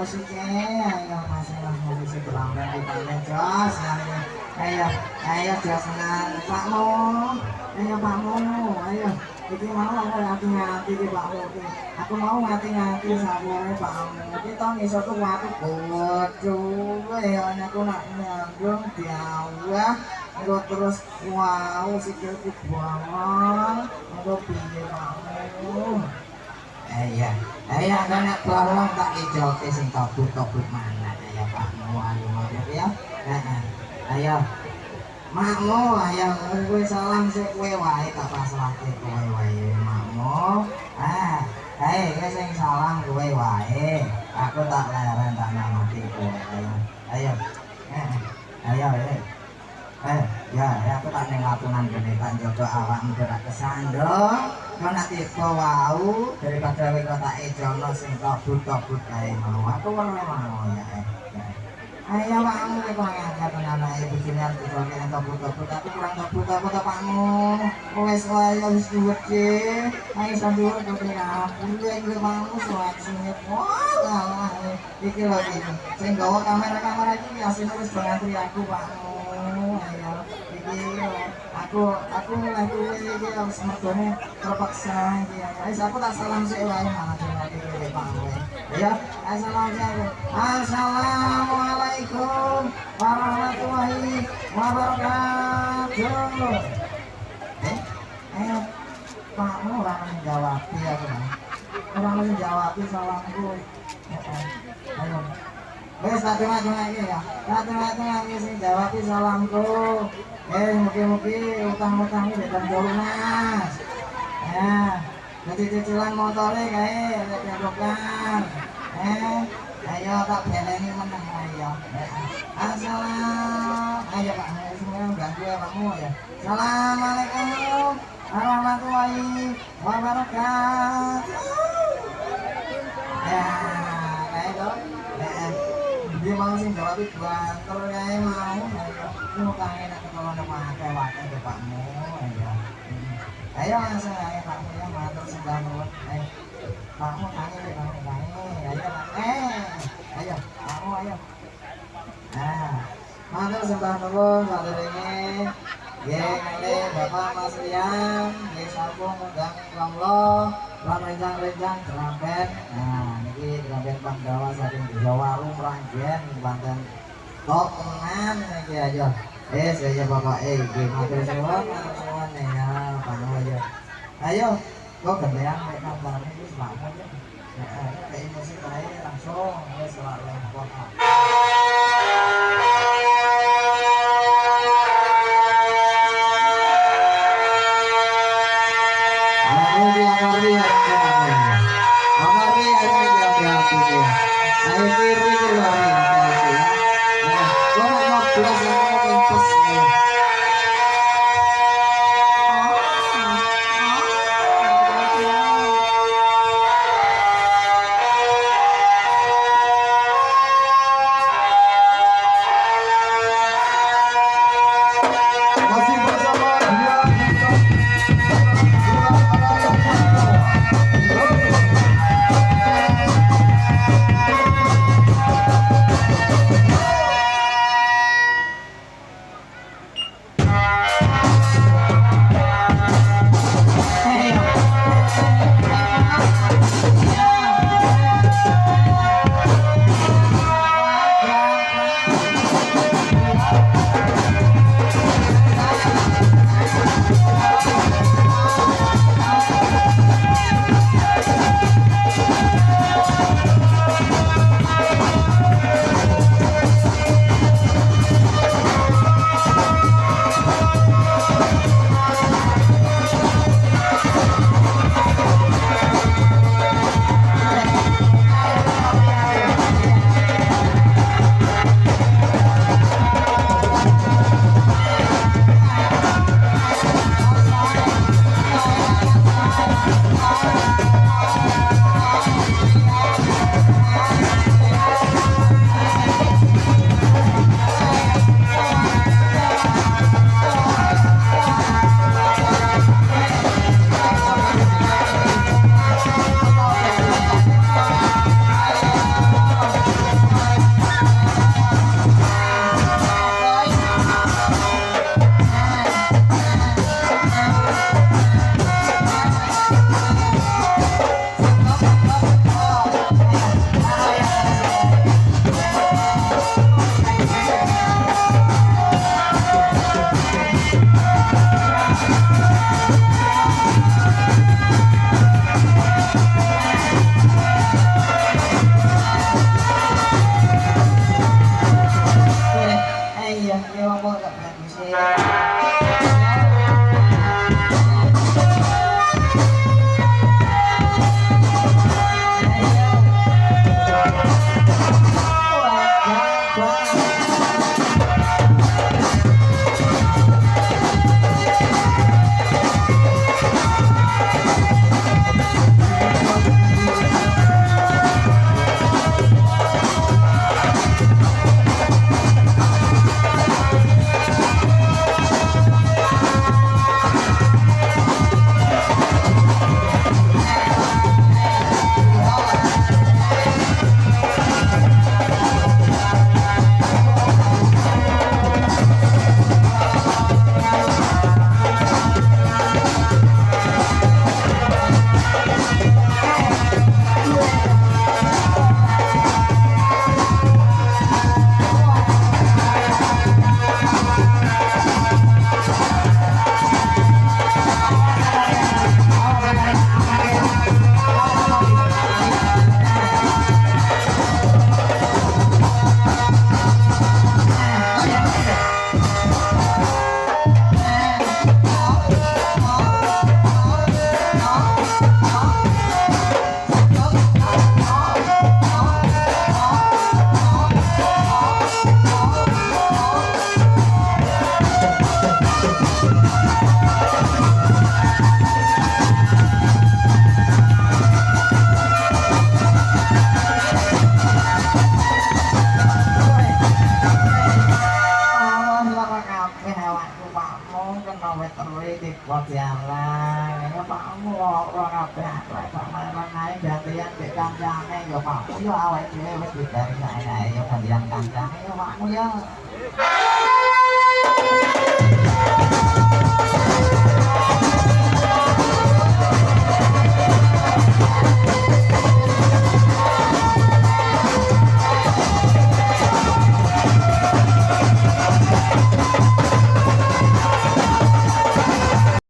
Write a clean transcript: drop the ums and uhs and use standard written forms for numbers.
musiknya ayo masalah musik berambang di tangan jos ayo jos pakmu ayo pakmu ayo iki mau aku ngati-ngati ki pakmu aku mau ngati-ngati sabune pakmu kita iso tuh waktu bodoh ya aku nak nyambung diawah aku terus wow sikilku buang aku piye pakmu iya anak tolong tak ijoke sing tobut mana ayo pakmu ayo ya ayo makmu ayo kowe salam sik kowe wae tak pasrahke kowe wae makmu kowe sing salam kowe wae aku tak leren tak namati kowe ayo ya aku tak ning latungan kene tak njogo awakmu ora kesandung kok nak tiba wau daripada kowe kok tak ejono sing tobut kae mau aku ora mau ya ayo pakmu kok ngangkat anake bojone arep dicoke tobut tapi kurang tobut apa to pakmu wis ayo wis duweke ayo sambil kok aku iki pakmu soal sing wah iki lho sing gawa kamera iki asine wis ngantri aku pakmu ayo iki aku lagi iki harus mergone terpaksa iki ayo aku tak salam sik wae malah iki pakmu ya assalamualaikum warahmatullahi wabarakatuh ayo pakmu ora menjawab aku orang menjawab salamku ayo wes tak dengar iki ya tak dengar sing jawab salamku mugi-mugi utang-utang iki datang lunas ya nanti cicilan motore kae nyodokan ayo tak beleni meneng ayo assalam ayo Pak semua ganggu ya Pakmu ya assalamualaikum warahmatullahi wabarakatuh ya ayo dia mau sing jawab banter kae mau mau kangen nek kalau nek wae ke Pakmu ayo langsung ae Pakmu ya matur sembah nuwun Pakmu kangen ayo Pakmu ayo matur sembah nuwun saderenge nggih ngene Bapak Mas Rian nggih sampun ngundang kula lan renjang-renjang Dramben niki Dramben Pandawa saking Jawa Rumranjen Banten top tenan iki aja saya pokoke nggih matur suwun ya Pakmu ayo kok gendean nek kampane wis Pakmu ya kayak musik ae langsung wis selalu kota Kancane yo pakmu yo.